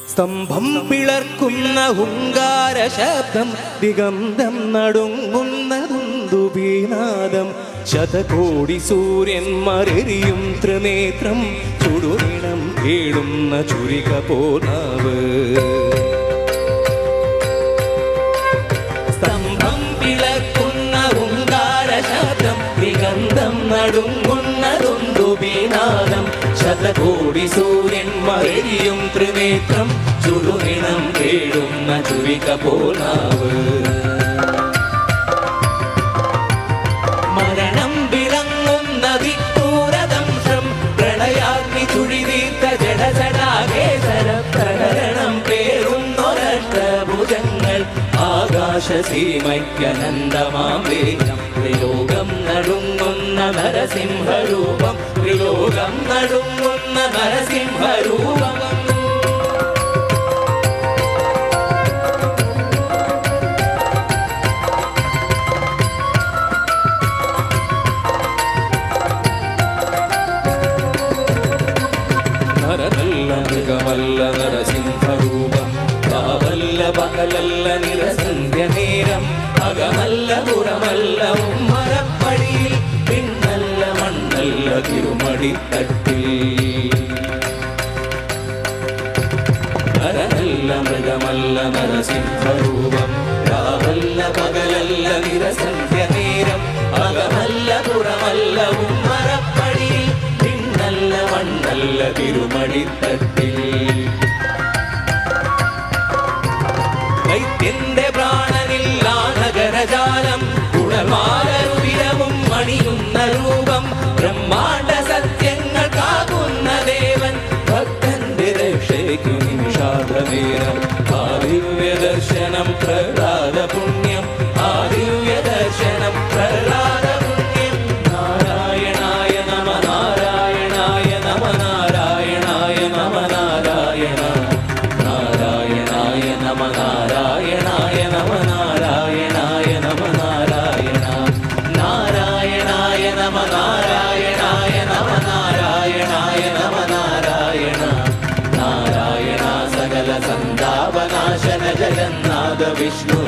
സ്തംഭം പിളർക്കുന്ന ഹുങ്കാര ശബ്ദം, ദിഗന്ധം നടുങ്ങുന്ന ദുന്ദുഭീനാദം, ശതകോടി സൂര്യന്മാരെരിയും ത്രിനേത്രം, ചുടുനിണം കേടുന്ന ചുരിക പോനാവ്. സ്തംഭം പിളർക്കുന്ന ഹുങ്കാര ശബ്ദം, ദിഗന്ധം നടുങ്ങുന്ന ദുന്ദുഭീനാദം, ശതകോടി സൂര്യന്മാരെരിയും ത്രിനേത്രം, ചുടുനിണം കേടുന്ന ചുരിക പോനാവ്. മരണം വിളങ്ങുന്ന ദിക്കൂരദംശം, പ്രളയാഗ്നി ചുഴിതീർത്ത ജഡജടാകേസര, പ്രകരണം പേറുന്നൊരഷ്ടഭുജങ്ങൾ, ആകാശസീമയ്ക്കനന്തമാം വേഗം, ത്രിലോകം നടുങ്ങുന്ന നരസിംഹരൂപം, ത്രിലോകം നടുങ്ങുന്ന നരസിംഹരൂപം. നരനല്ല മൃഗമല്ല നരസിംഹരൂപം, കാവല്ല പകലല്ല നിരസന്ധ്യനേരം, അകമല്ല പുറമല്ല ഉമ്മറപ്പടിയിൽ, പിന്നല്ല മണ്ണല്ല തിരുമടിത്തട്ടിൽ. നരനല്ല മൃഗമല്ല നരസിംഹരൂപം, കാവല്ല പകലല്ല നിരസന്ധ്യനേരം, അകമല്ല പുറമല്ല ഉമ്മറപ്പടിയിൽ, പിന്നല്ല മണ്ണല്ല തിരുമടിത്തട്ടിൽ. ദൈത്യന്റെ പ്രാണനിൽ ആനഗരജാലം, കുടമാലരുവിരവും അണിയുന്ന രൂപം, ബ്രഹ്മാണ്ഡ സത്യങ്ങൾക്കാകുന്ന ദേവൻ, ഭക്തന്റെ രക്ഷയ്ക്കു നിമിഷാതനേരം, ആദിവ്യദർശനം പ്രഹ്ലാദ പുണ്യം, ആദിവ്യദർശനം പ്രഹ്ലാദ പുണ്യം. നാരായണായ നമ നാരായണായ നമ നാരായണായ നമ നാരായണ, നാരായണായ നമ നാരായണായ നമ നാരായണായ നമ നാരായണ, നാരായണായ നമ നാരായണായ നമ നാരായണായ നമ നാരായണ, നാരായണ സകല സന്താപനാശന ജഗന്നാഥ വിഷ്ണു